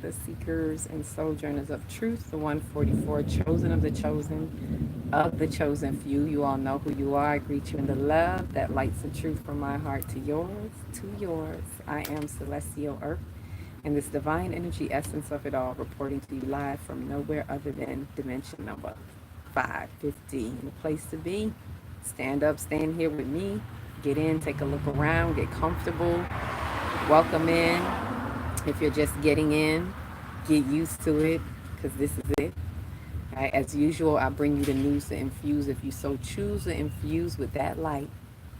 the seekers and sojourners of truth, the 144, chosen of the chosen few. You all know who you are. I greet you in the love that lights the truth from my heart to yours, to yours. I am Celestial Earth, and this divine energy essence of it all, reporting to you live from nowhere other than dimension number 515. The place to be. Stand up, stand here with me. Get in, take a look around, get comfortable. Welcome in. If you're just getting in, get used to it because this is it. Right? As usual, I bring you the news to infuse if you so choose to infuse with that light,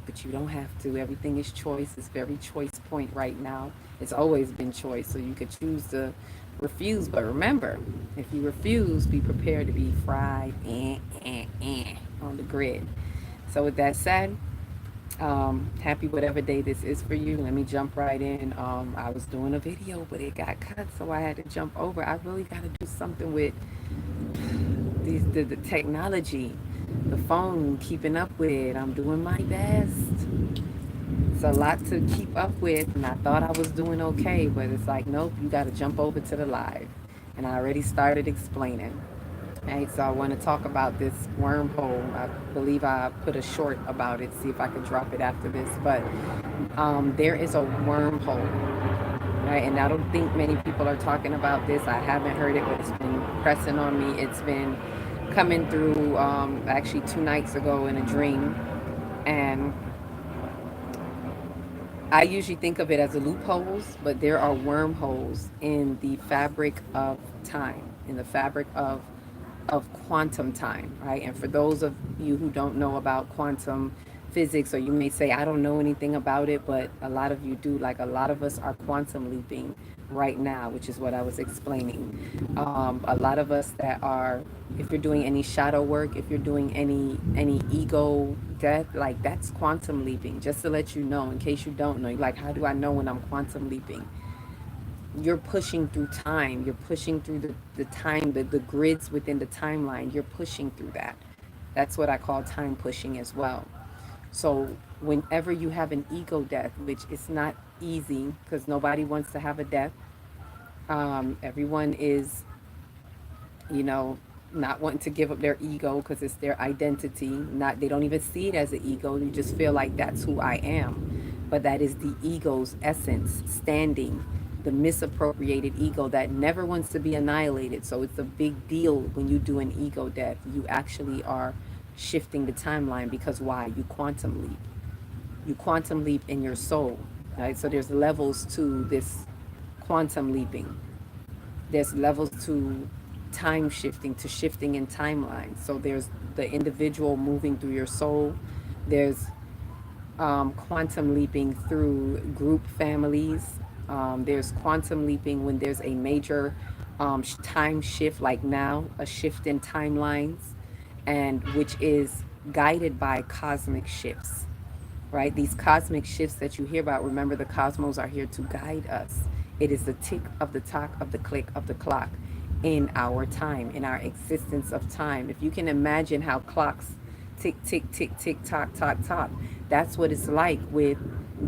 but you don't have to. Everything is choice. It's very choice point right now. It's always been choice, so you could choose to refuse. But remember, if you refuse, be prepared to be fried on the grid. So with that said, happy whatever day this is for you. Let me jump right in. I was doing a video, but it got cut, so I had to jump over. I really got to do something with the technology, the phone, keeping up with it. I'm doing my best. It's a lot to keep up with, and I thought I was doing okay, but it's like, nope, you got to jump over to the live. And I already started explaining. Right, so I want to talk about this wormhole. I believe I put a short about it, see if I could drop it after this. But there is a wormhole, right? And I don't think many people are talking about this. I haven't heard it, but it's been pressing on me. It's been coming through actually 2 nights ago in a dream. And I usually think of it as a loopholes, but there are wormholes in the fabric of time, in the fabric of quantum time, right? And for those of you who don't know about quantum physics, or you may say, I don't know anything about it, but a lot of you do. Like a lot of us are quantum leaping right now, which is what I was explaining. A lot of us that are, if you're doing any shadow work, if you're doing any ego death, like that's quantum leaping. Just to let you know, in case you don't know, like how do I know when I'm quantum leaping? You're pushing through time. You're pushing through the time, the grids within the timeline. You're pushing through that. That's what I call time pushing as well. So whenever you have an ego death, which is not easy because nobody wants to have a death, everyone is, you know, not wanting to give up their ego because it's their identity. Not they don't even see it as an ego. You just feel like that's who I am. But that is the ego's essence, standing, the misappropriated ego that never wants to be annihilated. So it's a big deal when you do an ego death. You actually are shifting the timeline because why? You quantum leap. You quantum leap in your soul. Right? So there's levels to this quantum leaping. There's levels to time shifting, to shifting in timelines. So there's the individual moving through your soul. There's quantum leaping through group families. There's quantum leaping when there's a major time shift, like now, a shift in timelines, and which is guided by cosmic shifts, right? These cosmic shifts that you hear about, remember the cosmos are here to guide us. It is the tick of the tock of the click of the clock in our time, in our existence of time. If you can imagine how clocks tick, tick, tick, tick, tock, tock, tock, that's what it's like with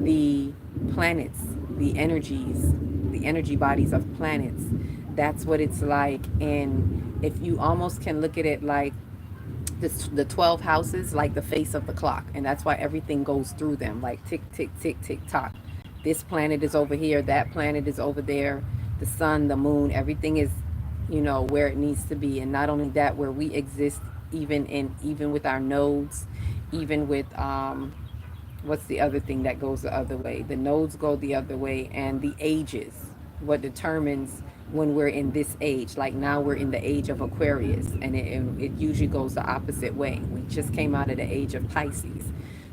the planets, the energies, the energy bodies of planets. That's what it's like. And if you almost can look at it like the 12 houses, like the face of the clock, and that's why everything goes through them, like tick tick tick tick tock. This planet is over here, that planet is over there, the sun, the moon, everything is, you know, where it needs to be. And not only that, where we exist, even with our nodes, even with what's the other thing that goes the other way? The nodes go the other way, and the ages, what determines when we're in this age. Like now we're in the age of Aquarius, and it usually goes the opposite way. We just came out of the age of Pisces.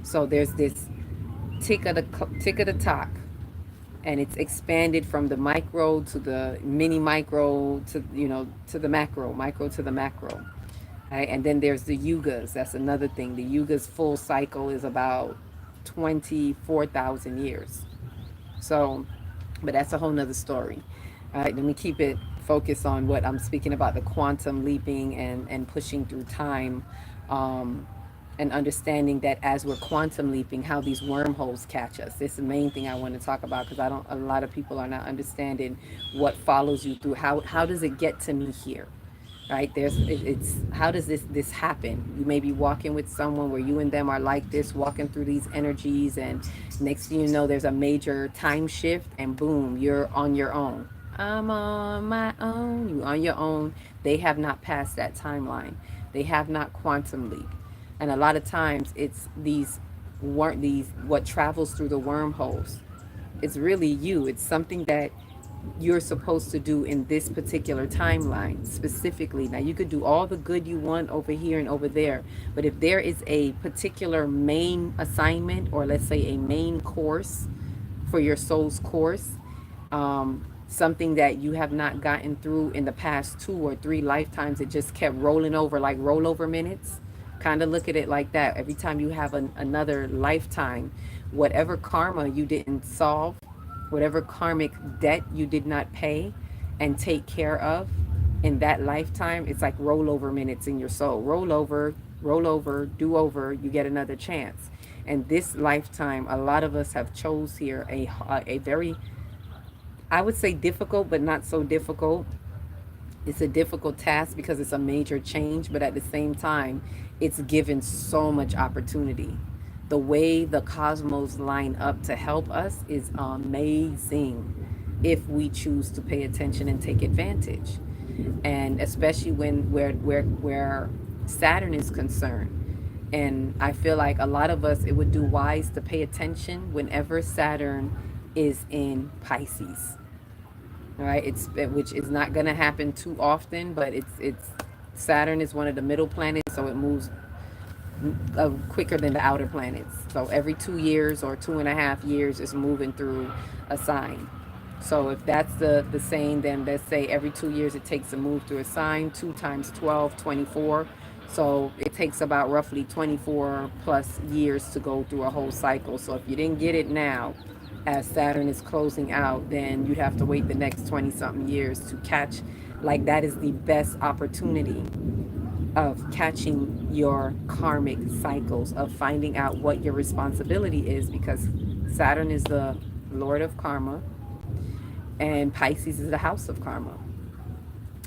So there's this tick of the talk, and it's expanded from the micro to the mini micro to, you know, to the micro to the macro. Right? And then there's the yugas. That's another thing. The yugas full cycle is about 24,000 years. So, but that's a whole nother story. All right, let me keep it focused on what I'm speaking about, the quantum leaping and pushing through time. Um, and understanding that as we're quantum leaping, how these wormholes catch us. This is the main thing I want to talk about, because I don't. A lot of people are not understanding what follows you through. How does it get to me here? Right? It's how does this happen? You may be walking with someone where you and them are like this, walking through these energies, and next thing you know, there's a major time shift, and boom, you're on your own. I'm on my own. You on your own. They have not passed that timeline. They have not quantum leaped. And a lot of times it's these weren't these what travels through the wormholes. It's really you. It's something that you're supposed to do in this particular timeline specifically. Now, you could do all the good you want over here and over there, but if there is a particular main assignment, or let's say a main course for your soul's course, something that you have not gotten through in the past 2 or 3 lifetimes, it just kept rolling over like rollover minutes. Kind of look at it like that. Every time you have another lifetime, whatever karma you didn't solve, whatever karmic debt you did not pay and take care of in that lifetime, it's like rollover minutes in your soul. Roll over, do over, you get another chance. And this lifetime, a lot of us have chose here a very, I would say difficult, but not so difficult. It's a difficult task because it's a major change, but at the same time, it's given so much opportunity. The way the cosmos line up to help us is amazing if we choose to pay attention and take advantage. And especially when where Saturn is concerned. And I feel like a lot of us, it would do wise to pay attention whenever Saturn is in Pisces. All right, which is not going to happen too often, but it's Saturn is one of the middle planets, so it moves quicker than the outer planets. So every 2 years or 2.5 years, it's moving through a sign. So if that's the saying, then let's say every 2 years it takes to move through a sign. 2 times 12, 24. So it takes about roughly 24 plus years to go through a whole cycle. So if you didn't get it now, as Saturn is closing out, then you'd have to wait the next 20 something years to catch. Like, that is the best opportunity of catching your karmic cycles, of finding out what your responsibility is, because Saturn is the Lord of karma and Pisces is the house of karma.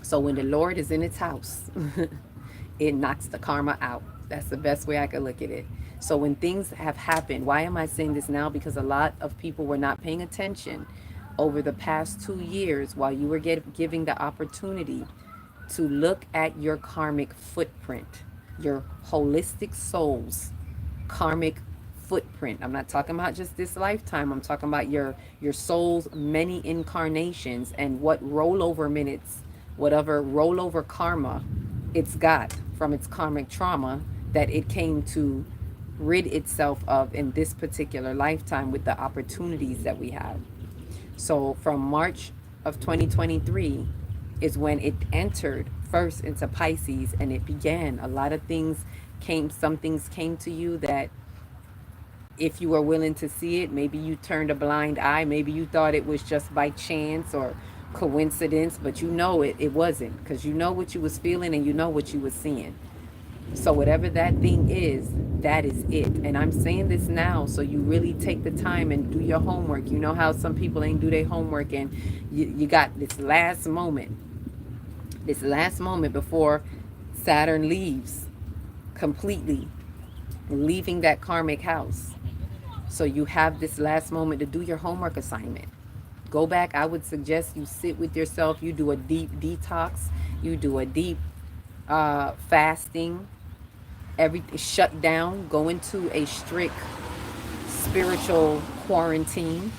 So when the Lord is in its house, it knocks the karma out. That's the best way I could look at it. So when things have happened, why am I saying this now? Because a lot of people were not paying attention over the past 2 years while you were giving the opportunity to look at your karmic footprint, your holistic soul's karmic footprint. I'm not talking about just this lifetime. I'm talking about your soul's many incarnations and what rollover minutes, whatever rollover karma it's got from its karmic trauma that it came to rid itself of in this particular lifetime with the opportunities that we have. So from March of 2023 is when it entered first into Pisces, and it began. A lot of things came, some things came to you that if you were willing to see it, maybe you turned a blind eye, maybe you thought it was just by chance or coincidence, but you know it wasn't, because you know what you was feeling and you know what you was seeing. So whatever that thing is, that is it. And I'm saying this now so you really take the time and do your homework. You know how some people ain't do their homework, and you got this last moment before Saturn leaves completely, leaving that karmic house. So you have this last moment to do your homework assignment. Go back. I would suggest you sit with yourself. You do a deep detox. You do a deep fasting. Everything shut down. Go into a strict spiritual quarantine.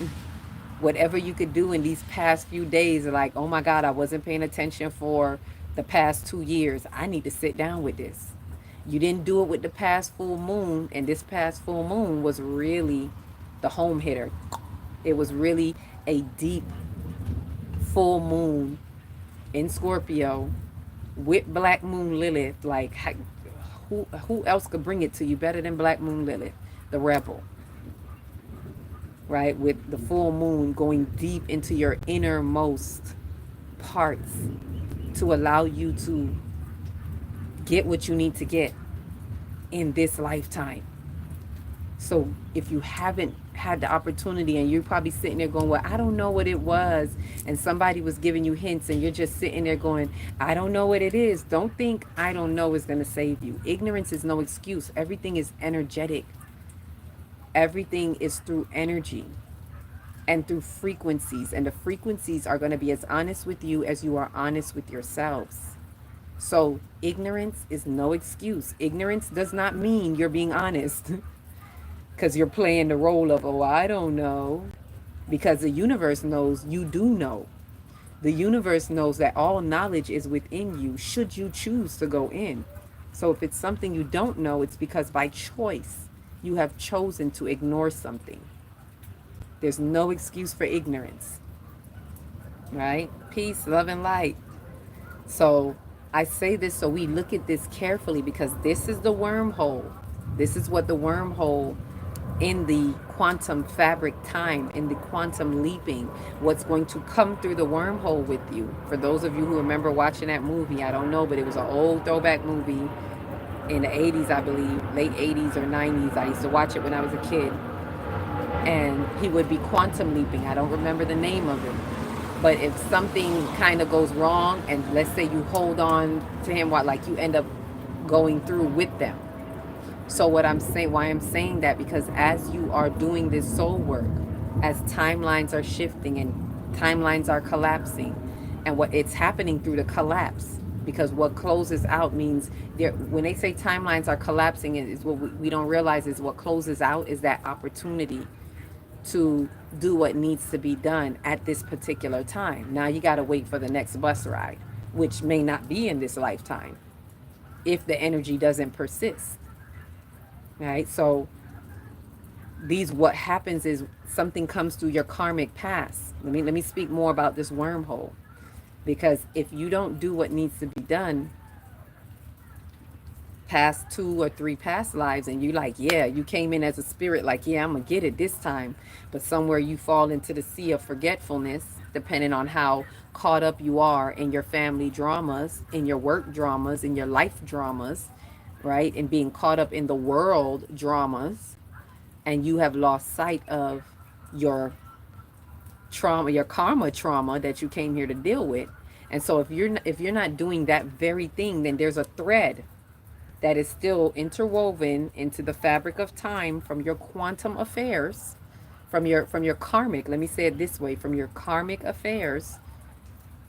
Whatever you could do in these past few days, like, oh my God, I wasn't paying attention for the past 2 years. I need to sit down with this. You didn't do it with the past full moon, and this past full moon was really the home hitter. It was really a deep full moon in Scorpio with Black Moon Lilith. Like, who else could bring it to you better than Black Moon Lilith, the rebel? Right? With the full moon going deep into your innermost parts to allow you to get what you need to get. in this lifetime. So if you haven't had the opportunity and you're probably sitting there going, well, I don't know what it was, and somebody was giving you hints and you're just sitting there going, I don't know what it is. Don't think I don't know is going to save you. Ignorance is no excuse. Everything is energetic. Everything is through energy and through frequencies. And the frequencies are going to be as honest with you as you are honest with yourselves. So ignorance is no excuse. Ignorance does not mean you're being honest because you're playing the role of, oh, I don't know. Because the universe knows you do know. The universe knows that all knowledge is within you should you choose to go in. So if it's something you don't know, it's because by choice you have chosen to ignore something. There's no excuse for ignorance, right? Peace, love, and light. So I say this so we look at this carefully because this is the wormhole. This is what the wormhole in the quantum fabric time, in the quantum leaping, what's going to come through the wormhole with you. For those of you who remember watching that movie, I don't know, but it was an old throwback movie in the 80s, I believe, late 80s or 90s. I used to watch it when I was a kid. And he would be quantum leaping. I don't remember the name of it. But if something kind of goes wrong, and let's say you hold on to him while like you end up going through with them. So what I'm saying, why I'm saying that, because as you are doing this soul work, as timelines are shifting and timelines are collapsing, and what it's happening through the collapse, because what closes out means there, when they say timelines are collapsing, is what we don't realize is what closes out is that opportunity to do what needs to be done at this particular time. Now you got to wait for the next bus ride, which may not be in this lifetime if the energy doesn't persist. Right? So these, what happens is something comes through your karmic past. Let me speak more about this wormhole, because if you don't do what needs to be done past 2 or 3 past lives, and you like, yeah, you came in as a spirit like, yeah, I'm gonna get it this time, but somewhere you fall into the sea of forgetfulness, depending on how caught up you are in your family dramas, in your work dramas, in your life dramas, right, and being caught up in the world dramas, and you have lost sight of your trauma, your karma trauma that you came here to deal with. And so if you're not doing that very thing, then there's a thread that is still interwoven into the fabric of time from your quantum affairs, from your karmic, let me say it this way, from your karmic affairs.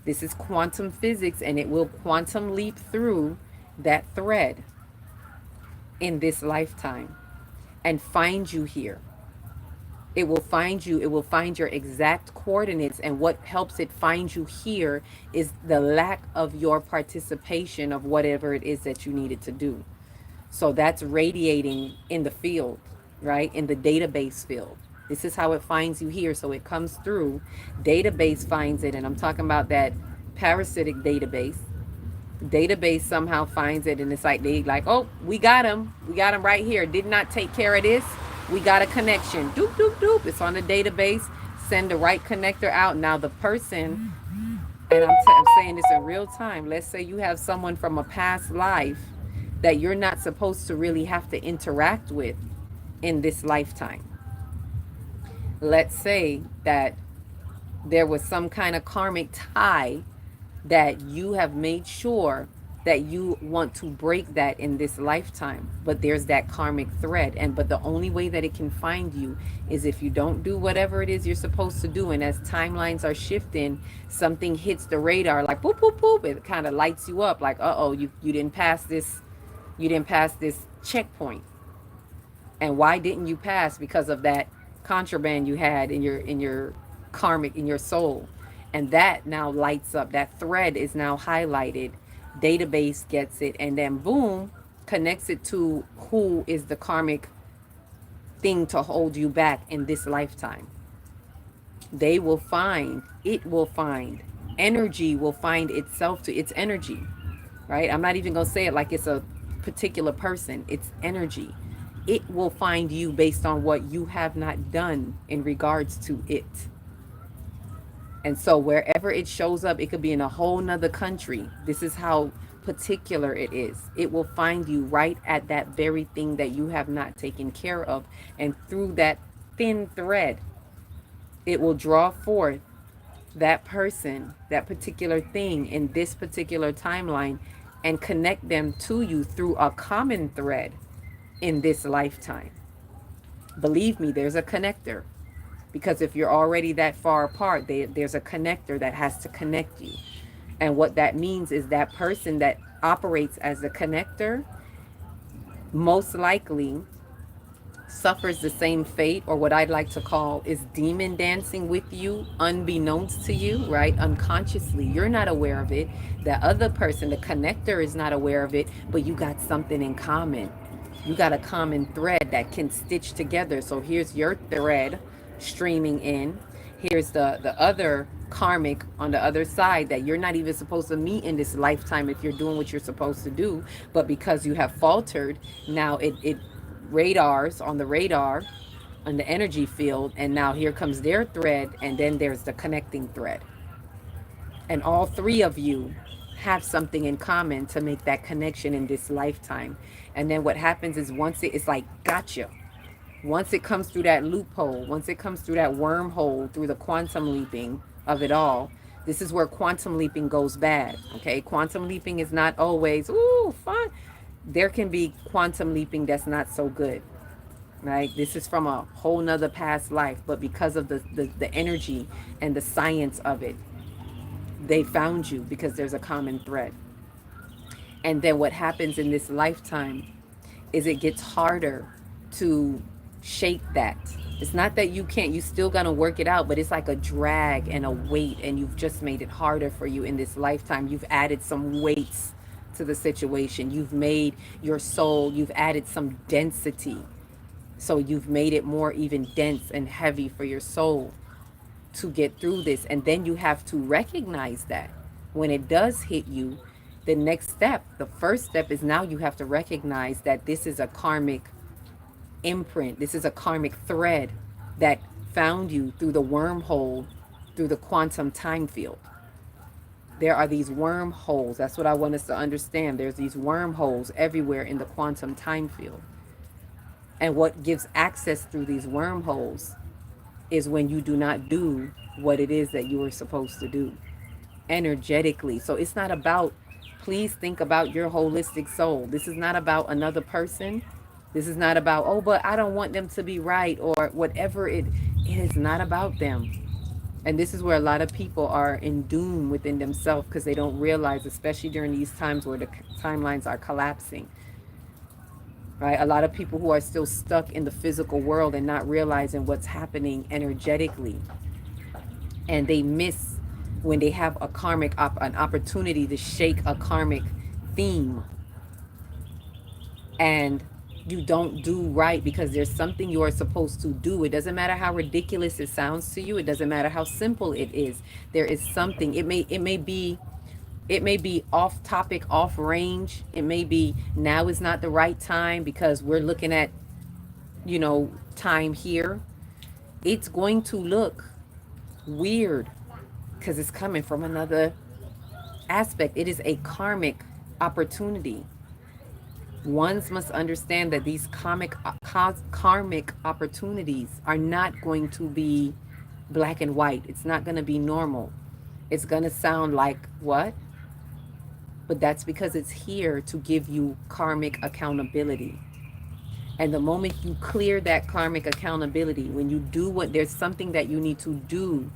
This is quantum physics, and it will quantum leap through that thread in this lifetime and find you here. It will find you, it will find your exact coordinates, and what helps it find you here is the lack of your participation of whatever it is that you needed to do. So that's radiating in the field, right? In the database field. This is how it finds you here. So it comes through, database finds it, and I'm talking about that parasitic database. Database somehow finds it, and it's like they like, oh, we got him right here, did not take care of this, we got a connection, doop doop doop, it's on the database, send the right connector out. Now the person, and I'm saying this in real time, let's say you have someone from a past life that you're not supposed to really have to interact with in this lifetime. Let's say that there was some kind of karmic tie that you have made sure that you want to break that in this lifetime, but there's that karmic thread, and but the only way that it can find you is if you don't do whatever it is you're supposed to do. And as timelines are shifting, something hits the radar like boop boop boop, it kind of lights you up like, uh-oh, you didn't pass this, you didn't pass this checkpoint. And why didn't you pass? Because of that contraband you had in your karmic, in your soul. And that now lights up, that thread is now highlighted, database gets it, and then boom, connects it to who is the karmic thing to hold you back in this lifetime. They will find, it will find, energy will find itself to its energy, right? I'm not even gonna say it like it's a particular person, it's energy. It will find you based on what you have not done in regards to it. And so wherever it shows up, it could be in a whole nother country. This is how particular it is. It will find you right at that very thing that you have not taken care of. And through that thin thread, it will draw forth that person, that particular thing in this particular timeline, and connect them to you through a common thread in this lifetime. Believe me, there's a connector. Because if you're already that far apart, there's a connector that has to connect you. And what that means is that person that operates as a connector most likely suffers the same fate, or what I'd like to call is demon dancing with you, unbeknownst to you, right? Unconsciously. You're not aware of it. The other person, the connector, is not aware of it, but you got something in common. You got a common thread that can stitch together. So here's your thread streaming in. Here's the other karmic on the other side that you're not even supposed to meet in this lifetime if you're doing what you're supposed to do. But because you have faltered, now it radars on the radar on the energy field, and now here comes their thread, and then there's the connecting thread, and all three of you have something in common to make that connection in this lifetime. And then what happens is once it's like gotcha, once it comes through that loophole, once it comes through that wormhole, through the quantum leaping of it all, this is where quantum leaping goes bad. Okay, quantum leaping is not always ooh fun. There can be quantum leaping that's not so good, right? This is from a whole nother past life, but because of the energy and the science of it, they found you because there's a common thread. And then what happens in this lifetime is it gets harder to shake that. It's not that you can't, you still gonna work it out, but it's like a drag and a weight, and you've just made it harder for you in this lifetime. You've added some weights to the situation. You've made your soul, you've added some density. So you've made it more even dense and heavy for your soul to get through this. And then you have to recognize that when it does hit you, the next step, the first step is now you have to recognize that this is a karmic imprint. This is a karmic thread that found you through the wormhole, through the quantum time field. There are these wormholes. That's what I want us to understand. There's these wormholes everywhere in the quantum time field. And what gives access through these wormholes is when you do not do what it is that you were supposed to do energetically. So it's not about, please think about your holistic soul. This is not about another person. This is not about, oh, but I don't want them to be right, or whatever. It is not about them. And this is where a lot of people are in doom within themselves because they don't realize, especially during these times where the timelines are collapsing. Right? A lot of people who are still stuck in the physical world and not realizing what's happening energetically. And they miss when they have a karmic an opportunity to shake a karmic theme, and you don't do right because there's something you are supposed to do. It doesn't matter how ridiculous it sounds to you. It doesn't matter how simple it is. There is something. It may be off topic, off range. It may be now is not the right time because we're looking at, time here. It's going to look weird because it's coming from another aspect. It is a karmic opportunity. Ones must understand that these karmic opportunities are not going to be black and white. It's not going to be normal. It's going to sound like what? But that's because it's here to give you karmic accountability. And the moment you clear that karmic accountability, when you do what, there's something that you need to do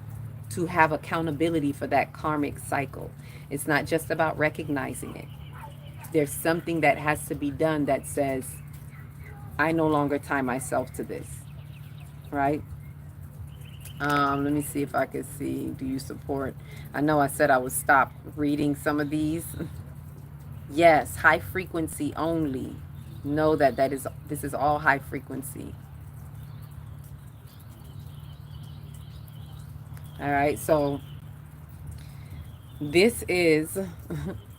to have accountability for that karmic cycle. It's not just about recognizing it. There's something that has to be done that says, I no longer tie myself to this, right? Let me see if I can see, do you support? I know I said I would stop reading some of these. Yes, high frequency only. Know that this is all high frequency. All right, so this is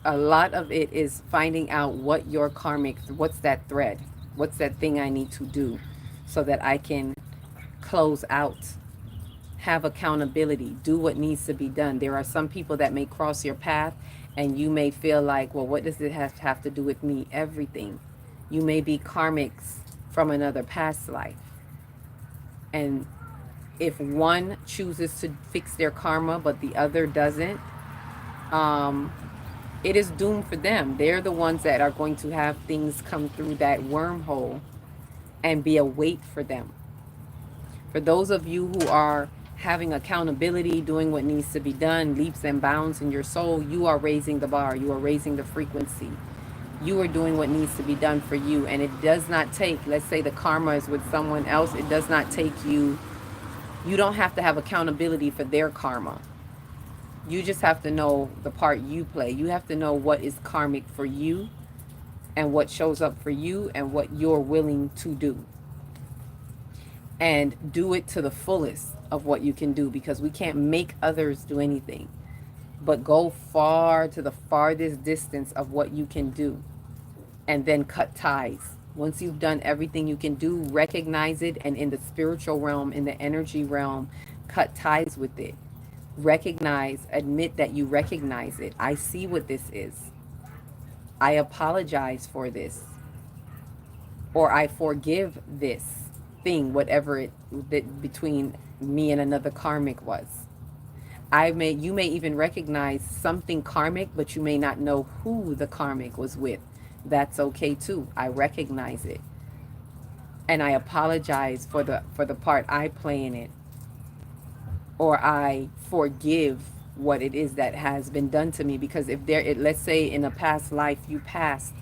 a lot of it is finding out what your karmic, what's that thread, what's that thing I need to do so that I can close out have accountability, do what needs to be done. There are some people that may cross your path and you may feel like, well, what does it have to do with me? Everything. You may be karmics from another past life. And if one chooses to fix their karma but the other doesn't, um, it is doomed for them. They're the ones that are going to have things come through that wormhole and be a weight for them. For those of you who are having accountability, doing what needs to be done, leaps and bounds in your soul, you are raising the bar, you are raising the frequency. You are doing what needs to be done for you. And it does not take, let's say the karma is with someone else, it does not take you, you don't have to have accountability for their karma. You just have to know the part you play. You have to know what is karmic for you and what shows up for you and what you're willing to do. And do it to the fullest of what you can do, because we can't make others do anything. But go far to the farthest distance of what you can do, and then cut ties. Once you've done everything you can do, recognize it, and in the spiritual realm, in the energy realm, cut ties with it. Recognize, admit that you recognize it. I see what this is. I apologize for this. Or I forgive this thing, whatever it that between me and another karmic was. You may even recognize something karmic, but you may not know who the karmic was with. That's okay too. I recognize it. And I apologize for the part I play in it. Or I forgive what it is that has been done to me. Because if let's say in a past life you passed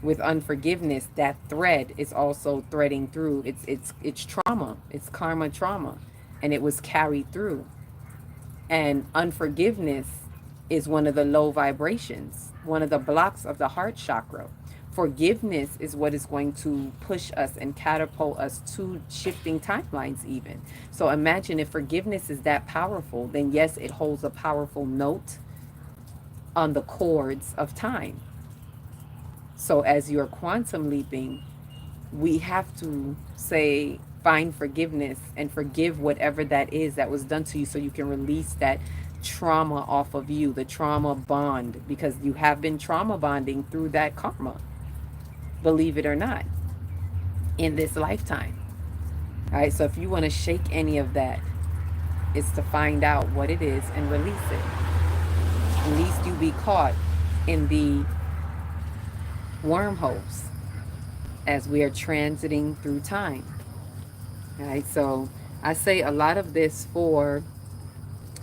with unforgiveness, that thread is also threading through. It's trauma. It's karma trauma. And it was carried through. And unforgiveness is one of the low vibrations, one of the blocks of the heart chakra. Forgiveness is what is going to push us and catapult us to shifting timelines even. So imagine if forgiveness is that powerful, then yes, it holds a powerful note on the chords of time. So as you're quantum leaping, we have to say, find forgiveness and forgive whatever that is that was done to you, so you can release that trauma off of you, the trauma bond, because you have been trauma bonding through that karma, believe it or not, in this lifetime. All right, so if you want to shake any of that, it's to find out what it is and release it. At least you be caught in the wormholes as we are transiting through time. All right, so I say a lot of this for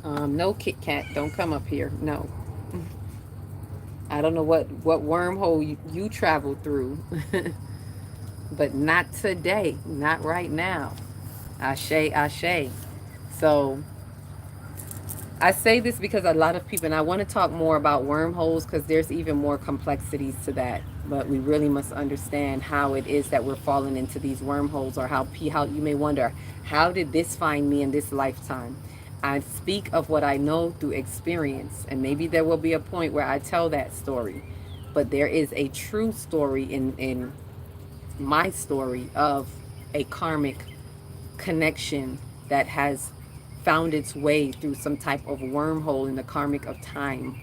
no, Kit Kat, don't come up here. No, I don't know what wormhole you traveled through, but not today, not right now. Ashe, ashe. So I say this because a lot of people, and I want to talk more about wormholes because there's even more complexities to that. But we really must understand how it is that we're falling into these wormholes, or how you may wonder, how did this find me in this lifetime? I speak of what I know through experience, and maybe there will be a point where I tell that story. But there is a true story in my story of a karmic connection that has found its way through some type of wormhole in the karmic of time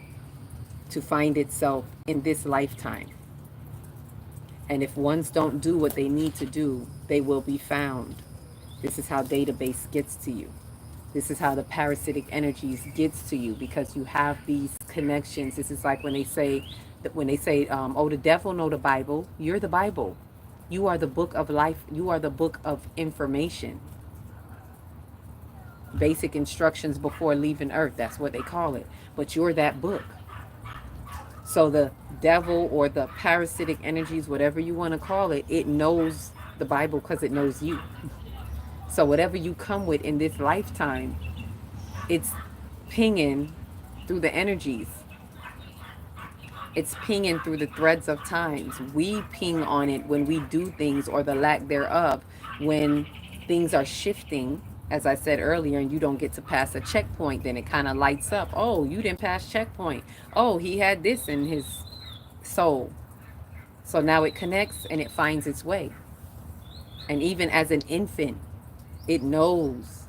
to find itself in this lifetime. And if ones don't do what they need to do, they will be found. This is how database gets to you. This is how the parasitic energies gets to you, because you have these connections. This is like when they say, oh, the devil know the Bible. You're the Bible. You are the book of life. You are the book of information. Basic instructions before leaving earth. That's what they call it. But you're that book. So the devil or the parasitic energies, whatever you want to call it, it knows the Bible because it knows you. So whatever you come with in this lifetime, it's pinging through the energies. It's pinging through the threads of times. We ping on it when we do things, or the lack thereof, when things are shifting, as I said earlier, and you don't get to pass a checkpoint, then it kind of lights up. Oh, you didn't pass checkpoint. Oh, he had this in his soul. So now it connects and it finds its way. And even as an infant, it knows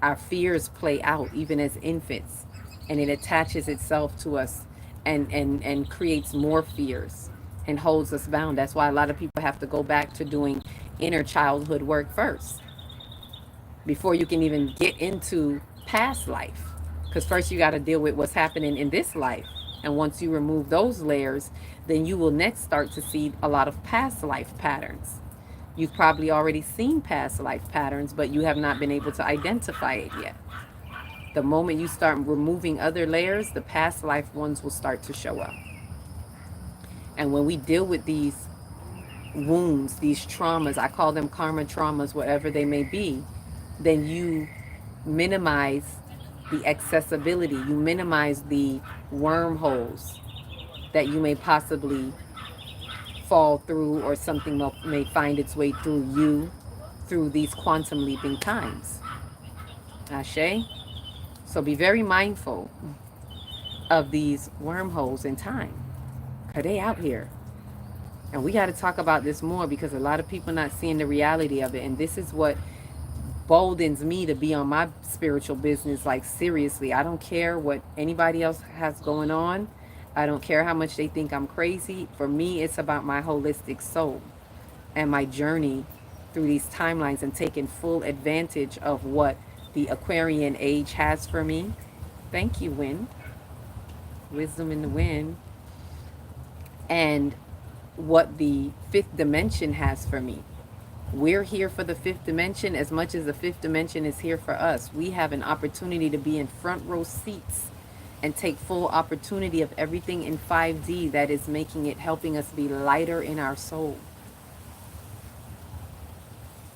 Our fears play out even as infants, and it attaches itself to us and creates more fears and holds us bound. That's why a lot of people have to go back to doing inner childhood work first before you can even get into past life. Because first you got to deal with what's happening in this life. And once you remove those layers, then you will next start to see a lot of past life patterns. You've probably already seen past life patterns, but you have not been able to identify it yet. The moment you start removing other layers, the past life ones will start to show up. And when we deal with these wounds, these traumas, I call them karma traumas, whatever they may be, then you minimize the accessibility, you minimize the wormholes that you may possibly fall through, or something may find its way through you through these quantum leaping times. Ashe? So be very mindful of these wormholes in time, because they out here. And we got to talk about this more, because a lot of people not seeing the reality of it. And this is what boldens me to be on my spiritual business. Like, seriously, I don't care what anybody else has going on. I don't care how much they think I'm crazy. For me, it's about my holistic soul and my journey through these timelines, and taking full advantage of what the Aquarian age has for me. Thank you, Wind. Wisdom in the Wind. And what the fifth dimension has for me. We're here for the fifth dimension as much as the fifth dimension is here for us. We have an opportunity to be in front row seats and take full opportunity of everything in 5D that is making it, helping us be lighter in our soul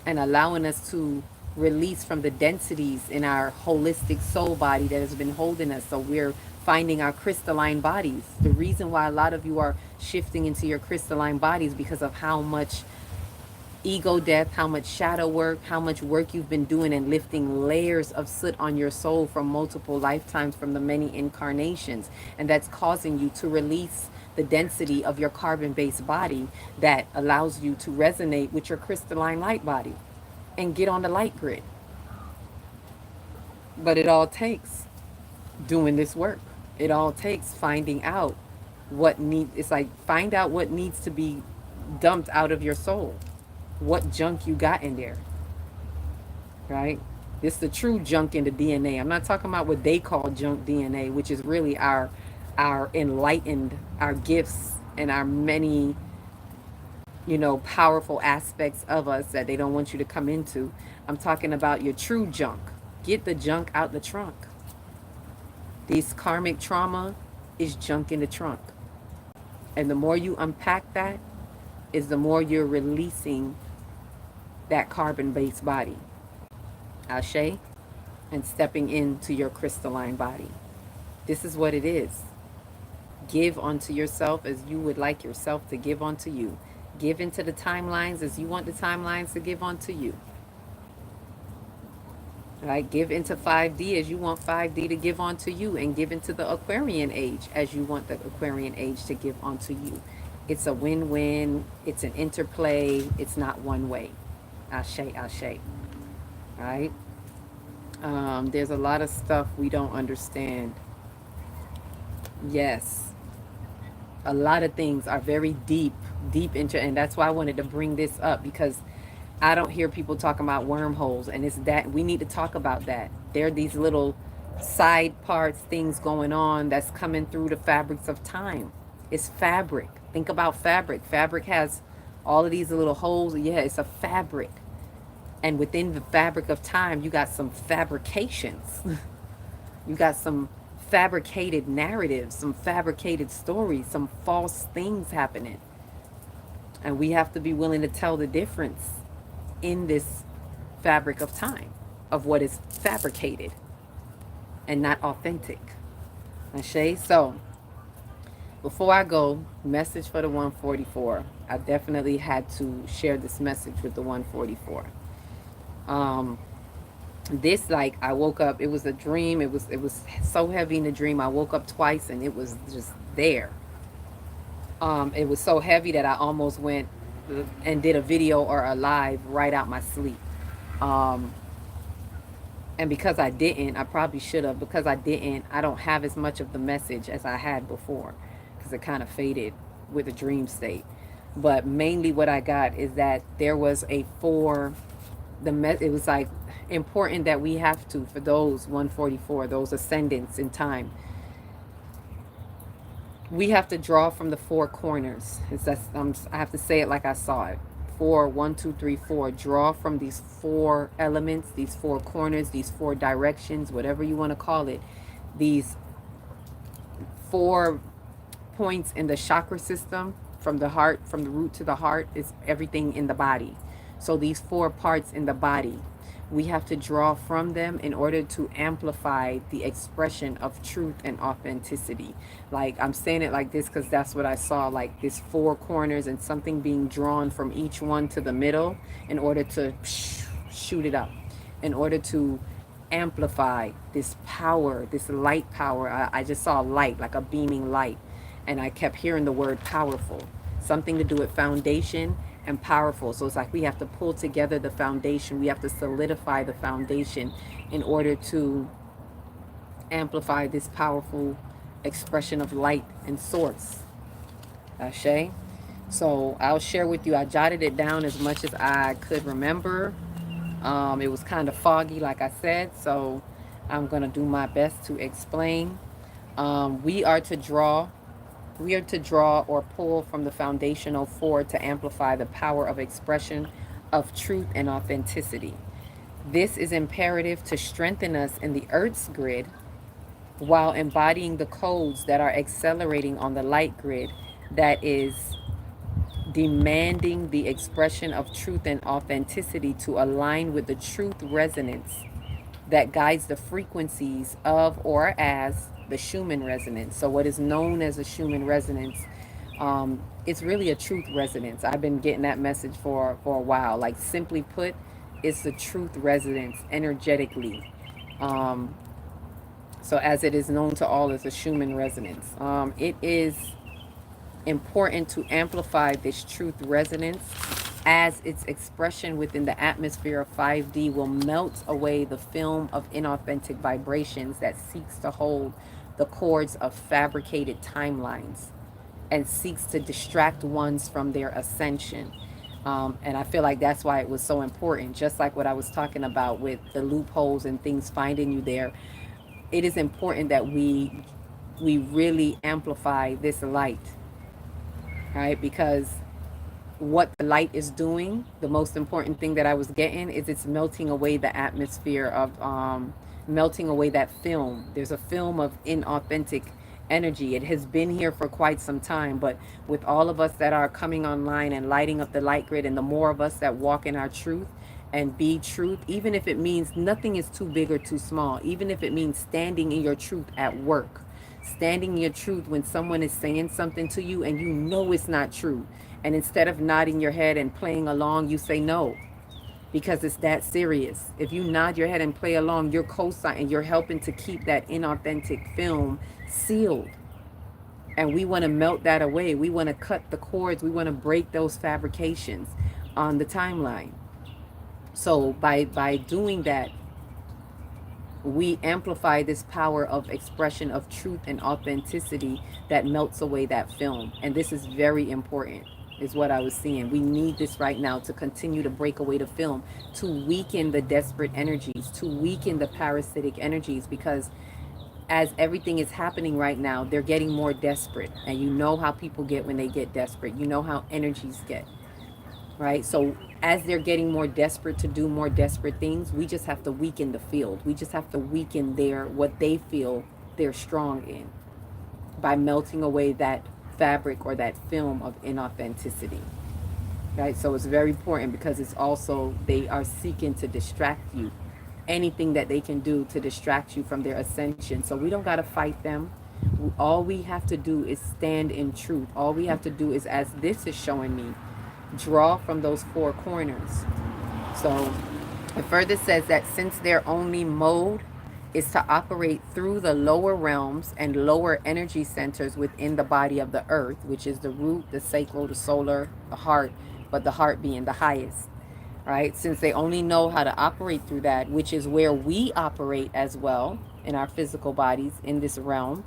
and allowing us to release from the densities in our holistic soul body that has been holding us. So we're finding our crystalline bodies. The reason why a lot of you are shifting into your crystalline bodies because of how much ego death, how much shadow work, how much work you've been doing and lifting layers of soot on your soul from multiple lifetimes, from the many incarnations. And that's causing you to release the density of your carbon-based body that allows you to resonate with your crystalline light body and get on the light grid. But it all takes doing this work. It all takes finding out it's like, find out what needs to be dumped out of your soul. What junk you got in there, right? It's the true junk in the DNA. I'm not talking about what they call junk DNA, which is really our enlightened, our gifts and our many, powerful aspects of us that they don't want you to come into. I'm talking about your true junk. Get the junk out the trunk. These karmic trauma is junk in the trunk. And the more you unpack that, is the more you're releasing that carbon-based body. Ashe? And stepping into your crystalline body. This is what it is. Give unto yourself as you would like yourself to give unto you. Give into the timelines as you want the timelines to give unto you. Right? Give into 5D as you want 5D to give onto you, and give into the Aquarian age as you want the Aquarian age to give onto you. It's a win-win. It's an interplay. It's not one way. Ashe, ashe. Right? There's a lot of stuff we don't understand. Yes. A lot of things are very deep into, and that's why I wanted to bring this up, because I don't hear people talking about wormholes, and it's that we need to talk about that. There are these little side parts, things going on that's coming through the fabrics of time. It's fabric. Think about fabric. Fabric has all of these little holes. Yeah, it's a fabric. And within the fabric of time, you got some fabrications. You got some fabricated narratives, some fabricated stories, some false things happening. And we have to be willing to tell the difference in this fabric of time, of what is fabricated and not authentic. Ashe? So, before I go, message for the 144. I definitely had to share this message with the 144. This, like, I woke up, it was a dream. It was so heavy in the dream. I woke up twice and it was just there. It was so heavy that I almost went and did a video or a live right out my sleep. And because I didn't, I probably should have. Because I didn't, I don't have as much of the message as I had before, because it kind of faded with a dream state. But mainly what I got is that there was a four, it was like important that we have to, for those 144, those ascendants in time, we have to draw from the four corners. I have to say it like I saw it. Four, one, two, three, four. Draw from these four elements, these four corners, these four directions, whatever you want to call it. These four points in the chakra system, from the heart, from the root to the heart, is everything in the body. So these four parts in the body, we have to draw from them in order to amplify the expression of truth and authenticity. Like, I'm saying it like this because that's what I saw, like this four corners and something being drawn from each one to the middle in order to shoot it up, in order to amplify this power, this light power. I just saw light, like a beaming light, and I kept hearing the word powerful, something to do with foundation and powerful. So it's like we have to pull together the foundation. We have to solidify the foundation in order to amplify this powerful expression of light and source. Ashe. So I'll share with you. I jotted it down as much as I could remember. It was kind of foggy, like I said, so I'm going to do my best to explain. We are to draw or pull from the foundational four to amplify the power of expression of truth and authenticity. This is imperative to strengthen us in the Earth's grid while embodying the codes that are accelerating on the light grid that is demanding the expression of truth and authenticity to align with the truth resonance that guides the frequencies of or as the Schumann resonance. So what is known as a Schumann resonance, it's really a truth resonance. I've been getting that message for a while. Like, simply put, it's the truth resonance energetically. Um, so as it is known to all as a Schumann resonance. It is important to amplify this truth resonance, as its expression within the atmosphere of 5D will melt away the film of inauthentic vibrations that seeks to hold the cords of fabricated timelines and seeks to distract ones from their ascension. And I feel like that's why it was so important. Just like what I was talking about with the loopholes and things finding you there, it is important that we really amplify this light, right? Because what the light is doing, the most important thing that I was getting is it's melting away the atmosphere of melting away that film. There's a film of inauthentic energy. It has been here for quite some time, but with all of us that are coming online and lighting up the light grid, and the more of us that walk in our truth and be truth, even if it means nothing is too big or too small, even if it means standing in your truth at work, standing in your truth when someone is saying something to you and you know it's not true, and instead of nodding your head and playing along, you say no, because it's that serious. If you nod your head and play along, you're co-signing, you're helping to keep that inauthentic film sealed. And we want to melt that away. We want to cut the cords. We want to break those fabrications on the timeline. So by doing that, we amplify this power of expression of truth and authenticity that melts away that film. And this is very important, is what I was seeing. We need this right now to continue to break away the film, to weaken the desperate energies, to weaken the parasitic energies, because as everything is happening right now, they're getting more desperate. And you know how people get when they get desperate. You know how energies get, right? So as they're getting more desperate to do more desperate things, we just have to weaken the field. We just have to weaken what they feel they're strong in, by melting away that fabric or that film of inauthenticity, right? So it's very important, because it's also, they are seeking to distract you, anything that they can do to distract you from their ascension. So we don't got to fight them. All we have to do is stand in truth. All we have to do is, as this is showing me, draw from those four corners. So it further says that since their only mode is to operate through the lower realms and lower energy centers within the body of the earth, which is the root, the sacral, the solar, the heart, but the heart being the highest. right? Since they only know how to operate through that, which is where we operate as well in our physical bodies in this realm,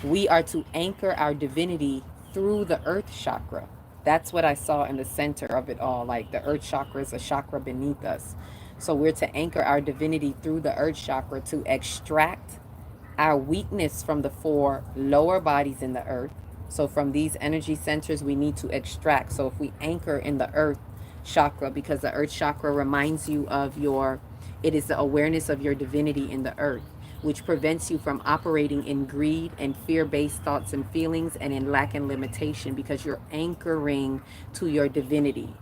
we are to anchor our divinity through the earth chakra. That's what I saw in the center of it all. Like the earth chakra is a chakra beneath us. So we're to anchor our divinity through the earth chakra to extract our weakness from the four lower bodies in the earth. So from these energy centers, we need to extract. So if we anchor in the earth chakra, because the earth chakra reminds you of your, it is the awareness of your divinity in the earth, which prevents you from operating in greed and fear-based thoughts and feelings and in lack and limitation, because you're anchoring to your divinity.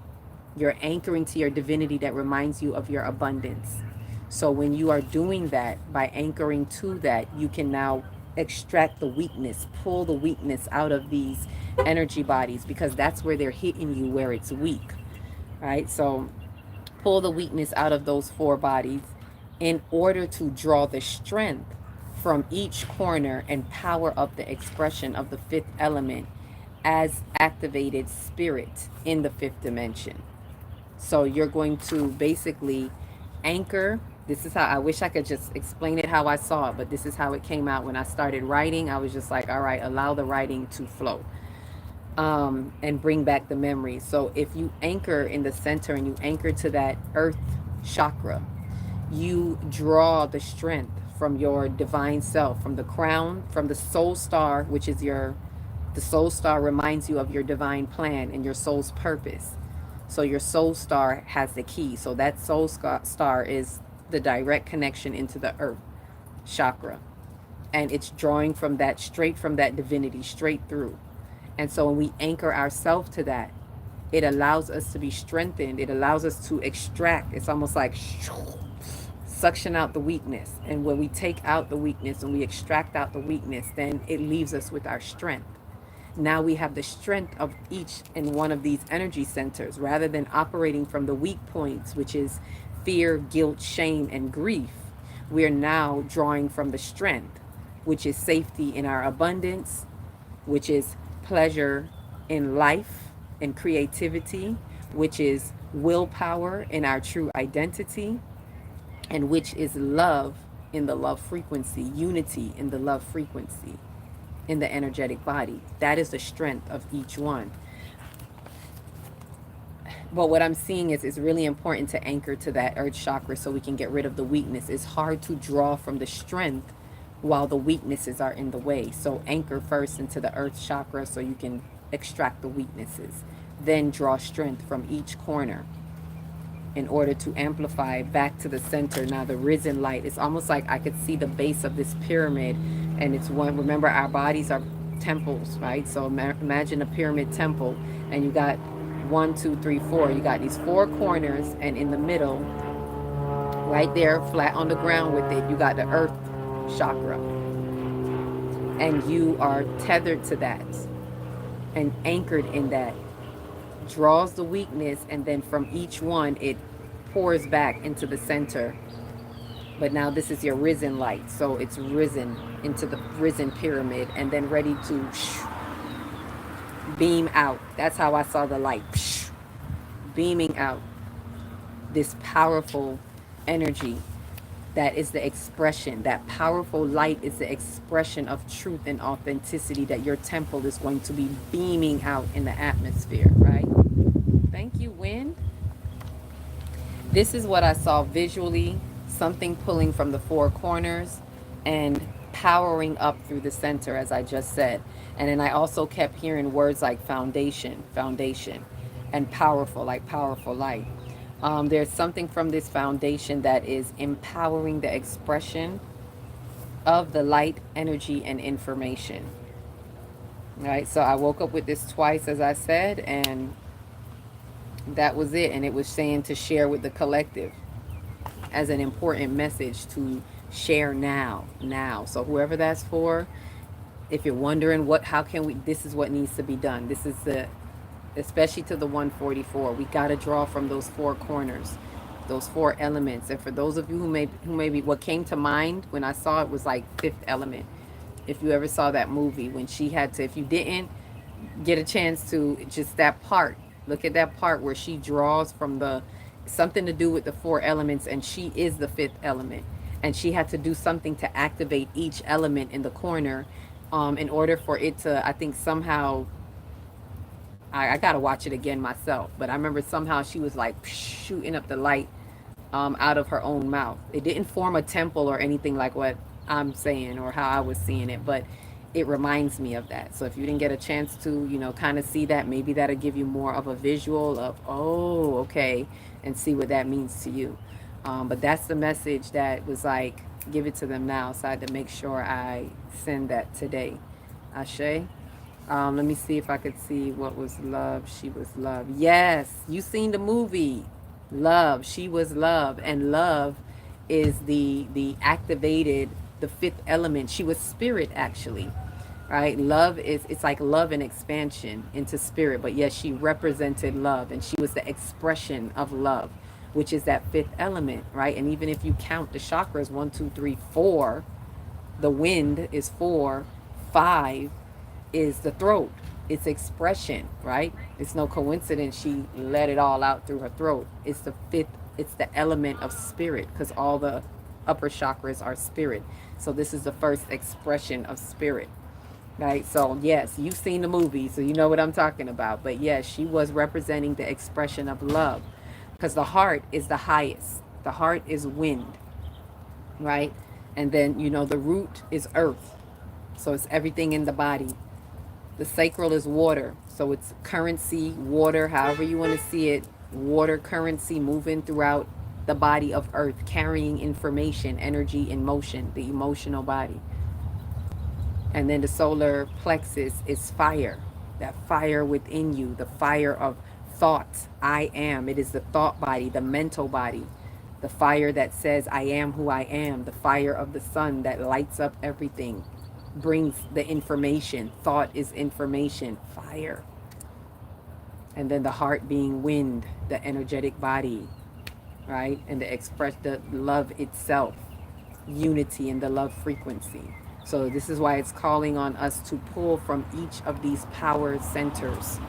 You're anchoring to your divinity that reminds you of your abundance. So when you are doing that, by anchoring to that, you can now extract the weakness, pull the weakness out of these energy bodies, because that's where they're hitting you, where it's weak, right? So pull the weakness out of those four bodies in order to draw the strength from each corner and power up the expression of the fifth element as activated spirit in the fifth dimension. So you're going to basically anchor. This is how, I wish I could just explain it how I saw it, but this is how it came out. When I started writing, I was just like, all right, allow the writing to flow, and bring back the memories. So if you anchor in the center and you anchor to that earth chakra, you draw the strength from your divine self, from the crown, from the soul star, which is your, the soul star reminds you of your divine plan and your soul's purpose. So your soul star has the key. So that soul star is the direct connection into the earth chakra. And it's drawing from that, straight from that divinity, straight through. And so when we anchor ourselves to that, it allows us to be strengthened. It allows us to extract. It's almost like suction out the weakness. And when we take out the weakness and we extract out the weakness, then it leaves us with our strength. Now we have the strength of each and one of these energy centers, rather than operating from the weak points, which is fear, guilt, shame, and grief. We are now drawing from the strength, which is safety in our abundance, which is pleasure in life and creativity, which is willpower in our true identity, and which is love in the love frequency, unity in the love frequency in the energetic body. That is the strength of each one. But what I'm seeing is it's really important to anchor to that earth chakra so we can get rid of the weakness. It's hard to draw from the strength while the weaknesses are in the way. So anchor first into the earth chakra so you can extract the weaknesses. Then draw strength from each corner in order to amplify back to the center. Now the risen light, it's almost like I could see the base of this pyramid, and it's one, remember our bodies are temples, right? So imagine a pyramid temple, and you got 1, 2, 3, 4. You got these four corners, and in the middle, right there, flat on the ground with it, you got the earth chakra. And you are tethered to that and anchored in that. Draws the weakness, and then from each one, it pours back into the center. But now this is your risen light. So it's risen into the risen pyramid and then ready to beam out. That's how I saw the light beaming out. This powerful energy that is the expression, that powerful light is the expression of truth and authenticity that your temple is going to be beaming out in the atmosphere, right? Thank you, Wind. This is what I saw visually, something pulling from the four corners and powering up through the center, as I just said. And then I also kept hearing words like foundation, foundation, and powerful, like powerful light. There's something from this foundation that is empowering the expression of the light, energy, and information. Right? So I woke up with this twice, as I said, and that was it. And it was saying to share with the collective as an important message to share now. So whoever that's for, if you're wondering how can we, this is what needs to be done. This is the, especially to the 144, we got to draw from those four corners, those four elements. And for those of you who may be, what came to mind when I saw it was like Fifth Element. If you ever saw that movie, when she had to, if you didn't get a chance to, just that part, look at that part where she draws from the something to do with the four elements, and she is the fifth element. And she had to do something to activate each element in the corner, in order for it to, I think, somehow, I got to watch it again myself, but I remember somehow she was like shooting up the light, out of her own mouth. It didn't form a temple or anything like what I'm saying or how I was seeing it, but it reminds me of that. So if you didn't get a chance to, kind of see that, maybe that'll give you more of a visual of, oh, okay, and see what that means to you. But that's the message that was like, give it to them now. So I had to make sure I send that today. Ashe. Let me see if I could see what was love. She was love. Yes, you seen the movie. Love. She was love, and love is the activated, the fifth element. She was spirit, actually, right? Love is, it's like love and expansion into spirit, but yes, she represented love, and she was the expression of love, which is that fifth element, right? And even if you count the chakras, 1, 2, 3, 4, the wind is 4, 5 is the throat. It's expression, right? It's no coincidence she let it all out through her throat. It's the fifth, it's the element of spirit, because all the upper chakras are spirit. So this is the first expression of spirit, right? So yes, you've seen the movie, so you know what I'm talking about. But yes, she was representing the expression of love, because the heart is the highest. The heart is wind, right? And then, the root is earth. So it's everything in the body. The sacral is water. So it's currency, water, however you want to see it. Water currency moving throughout the body of earth, carrying information, energy, and motion, the emotional body. And then the solar plexus is fire, that fire within you, the fire of thought. I am. It is the thought body, the mental body, the fire that says, I am who I am, the fire of the sun that lights up everything, brings the information. Thought is information, fire. And then the heart being wind, the energetic body, right? And the express, the love itself, unity in the love frequency. So this is why it's calling on us to pull from each of these power centers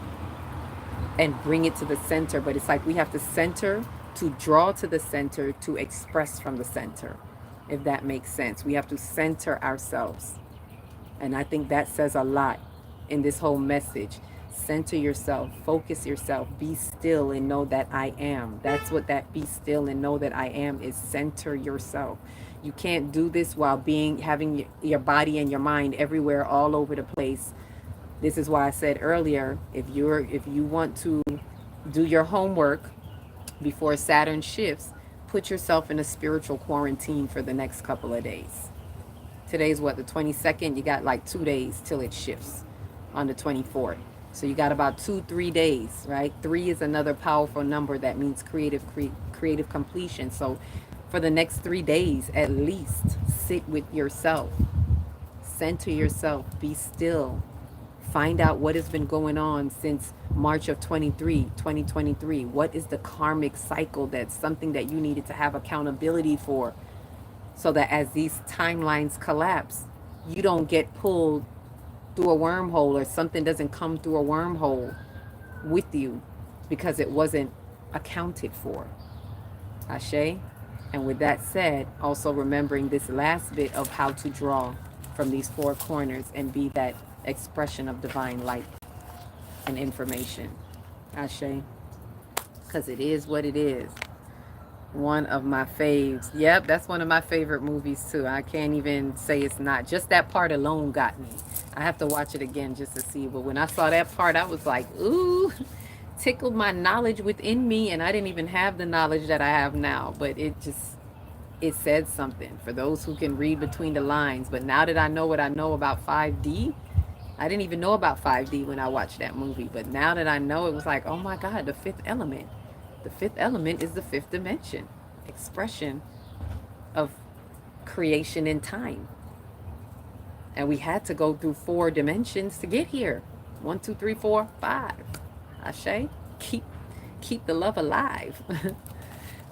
and bring it to the center. But it's like we have to center to draw to the center to express from the center, if that makes sense. We have to center ourselves. And I think that says a lot in this whole message. Center yourself, focus yourself, be still and know that I am. That's what that be still and know that I am is. Center yourself. You can't do this while having your body and your mind everywhere, all over the place. This is why I said earlier, if you want to do your homework before Saturn shifts, put yourself in a spiritual quarantine for the next couple of days. Today's what, the 22nd? You got like 2 days till it shifts on the 24th. So you got about 2-3 days, right? 3 is another powerful number that means creative completion. So for the next 3 days, at least sit with yourself, center yourself, be still, find out what has been going on since March of 2023. What is the karmic cycle? That's something that you needed to have accountability for, so that as these timelines collapse, you don't get pulled through a wormhole, or something doesn't come through a wormhole with you because it wasn't accounted for. Ashe. And with that said, also remembering this last bit of how to draw from these 4 corners and be that expression of divine light and information. Ashe. Because it is what it is. One of my faves. Yep, that's one of my favorite movies too. I can't even say it's not. Just that part alone got me. I have to watch it again just to see. But when I saw that part, I was like, ooh, tickled my knowledge within me. And I didn't even have the knowledge that I have now. But it said something for those who can read between the lines. But now that I know what I know about 5D, I didn't even know about 5D when I watched that movie. But now that I know, it was like, oh my God, the fifth element. The fifth element is the fifth dimension, expression of creation in time. And we had to go through 4 dimensions to get here. 1, 2, 3, 4, 5. Ashe, keep the love alive.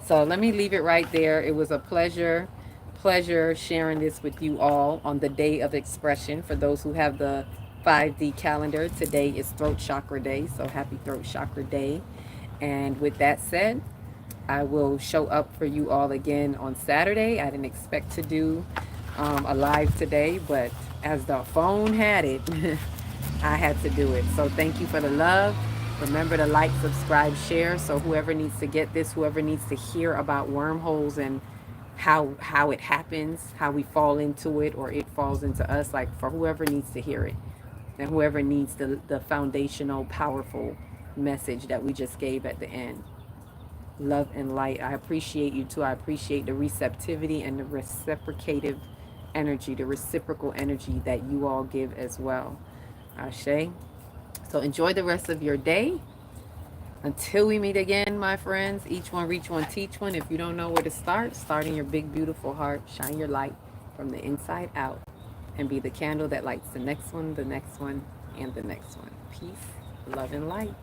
So let me leave it right there. It was a pleasure sharing this with you all on the day of expression. For those who have the 5D calendar, today is Throat Chakra Day. So happy Throat Chakra Day. And with that said, I will show up for you all again on Saturday. I didn't expect to do a live today, but as the phone had it, I had to do it. So thank you for the love. Remember to like, subscribe, share. So whoever needs to get this, whoever needs to hear about wormholes and how it happens, how we fall into it or it falls into us, like for whoever needs to hear it and whoever needs the foundational, powerful message that we just gave at the end. Love and light. I appreciate you too. I appreciate the receptivity and the reciprocative energy, the reciprocal energy that you all give as well. Ashe. So enjoy the rest of your day. Until we meet again, my friends, each one reach one, teach one. If you don't know where to start in your big, beautiful heart. Shine your light from the inside out and be the candle that lights the next one, and the next one. Peace, love, and light.